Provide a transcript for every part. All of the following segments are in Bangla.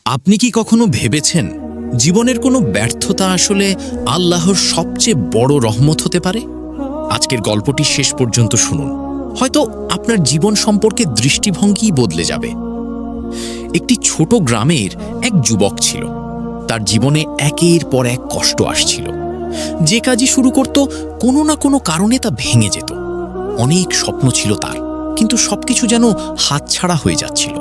আপনি কি কখনো ভেবেছেন জীবনের কোনো ব্যর্থতা আসলে আল্লাহর সবচেয়ে বড় রহমত হতে পারে? আজকের গল্পটি শেষ পর্যন্ত শুনুন, হয়তো আপনার জীবন সম্পর্কে দৃষ্টিভঙ্গি বদলে যাবে। একটি ছোট গ্রামের এক যুবক ছিল। তার জীবনে একের পর এক কষ্ট আসছিল। যে কাজই শুরু করত, কোনো না কোনো কারণে তা ভেঙে যেত। অনেক স্বপ্ন ছিল তার, কিন্তু সবকিছু যেন হাতছাড়া হয়ে যাচ্ছিল।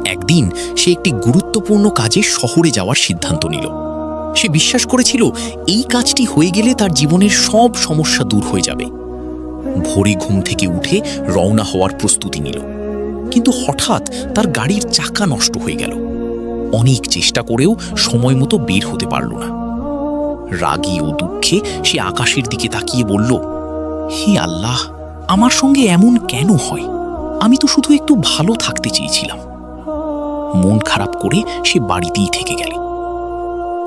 একদিন সে একটি গুরুত্বপূর্ণ কাজে শহরে যাওয়ার সিদ্ধান্ত নিল। সে বিশ্বাস করেছিল এই কাজটি হয়ে গেলে তার জীবনের সব সমস্যা দূর হয়ে যাবে। ভোরে ঘুম থেকে উঠে রওনা হওয়ার প্রস্তুতি নিল, কিন্তু হঠাৎ তার গাড়ির চাকা নষ্ট হয়ে গেল। অনেক চেষ্টা করেও সময় মতো বের হতে পারল না। রাগী ও দুঃখে সে আকাশের দিকে তাকিয়ে বলল, হে আল্লাহ, আমার সঙ্গে এমন কেন হয়? আমি তো শুধু একটু ভালো থাকতে চেয়েছিলাম। মন খারাপ করে সে বাড়িতেই থেকে গেল।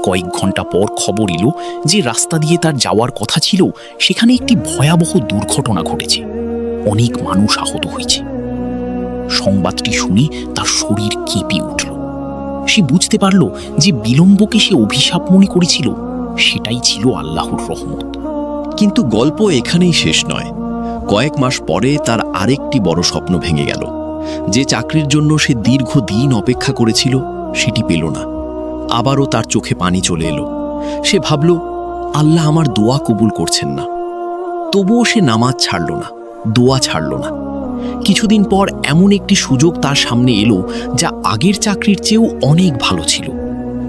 কয়েক ঘন্টা পর খবর এলো যে রাস্তা দিয়ে তার যাওয়ার কথা ছিল, সেখানে একটি ভয়াবহ দুর্ঘটনা ঘটেছে। অনেক মানুষ আহত হয়েছে। সংবাদটি শুনে তার শরীর কেঁপে উঠল। সে বুঝতে পারল যে বিলম্বকে সে অভিশাপ মনে করেছিল, সেটাই ছিল আল্লাহর রহমত। কিন্তু গল্প এখানেই শেষ নয়। কয়েক মাস পরে তার আরেকটি বড় স্বপ্ন ভেঙে গেল। যে চাকরির জন্য সে দীর্ঘদিন অপেক্ষা করেছিল, সেটি পেল না। আবারও তার চোখে পানি চলে এলো। সে ভাবল, আল্লাহ আমার দোয়া কবুল করছেন না। তবুও সে নামাজ ছাড়ল না, দোয়া ছাড়ল না। কিছুদিন পর এমন একটি সুযোগ তার সামনে এলো, যা আগের চাকরির চেয়েও অনেক ভালো ছিল।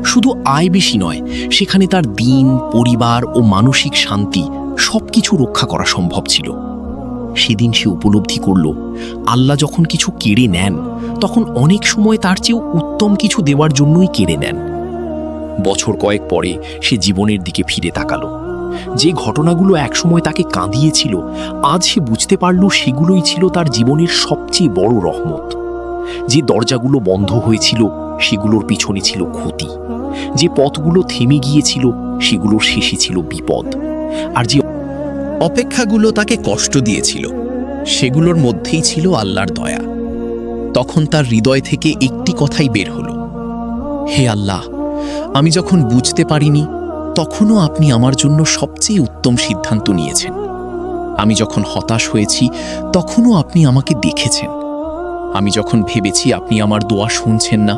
শুধু আয় বেশি নয়, সেখানে তার দিন, পরিবার ও মানসিক শান্তি সবকিছু রক্ষা করা সম্ভব ছিল। সেদিন সে উপলব্ধি করল, আল্লাহ যখন কিছু কেড়ে নেন, তখন অনেক সময় তার চেয়েও উত্তম কিছু দেওয়ার জন্যই কেড়ে নেন। বছর কয়েক পরে সে জীবনের দিকে ফিরে তাকালো। যে ঘটনাগুলো একসময় তাকে কাঁদিয়েছিল, আজ সে বুঝতে পারল সেগুলোই ছিল তার জীবনের সবচেয়ে বড় রহমত। যে দরজাগুলো বন্ধ হয়েছিল, সেগুলোর পিছনে ছিল ক্ষতি। যে পথগুলো থেমে গিয়েছিল, সেগুলোর শেষে ছিল বিপদ। আর যে অপেক্ষাগুলো তাকে কষ্ট দিয়েছিল, সেগুলোর মধ্যেই ছিল আল্লাহর দয়া। তখন তার হৃদয় থেকে একটি কথাই বের হলো, হে আল্লাহ, আমি যখন বুঝতে পারিনি, তখনও আপনি আমার জন্য সবচেয়ে উত্তম সিদ্ধান্ত নিয়েছেন। আমি যখন হতাশ হয়েছি, তখনও আপনি আমাকে দেখেছেন। আমি যখন ভেবেছি আপনি আমার দোয়া শুনছেন না,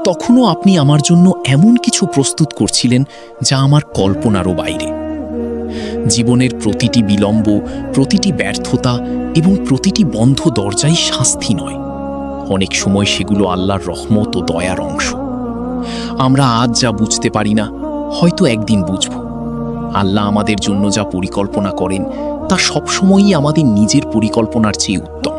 তখনও আপনি আমার জন্য এমন কিছু প্রস্তুত করছিলেন যা আমার কল্পনারও বাইরে। জীবনের প্রতিটি বিলম্ব, প্রতিটি ব্যর্থতা এবং প্রতিটি বন্ধ দরজাই শাস্তি নয়। অনেক সময় সেগুলো আল্লাহর রহমত ও দয়ার অংশ। আমরা আজ যা বুঝতে পারি না, হয়তো একদিন বুঝব। আল্লাহ আমাদের জন্য যা পরিকল্পনা করেন, তা সবসময়ই আমাদের নিজের পরিকল্পনার চেয়ে উত্তম।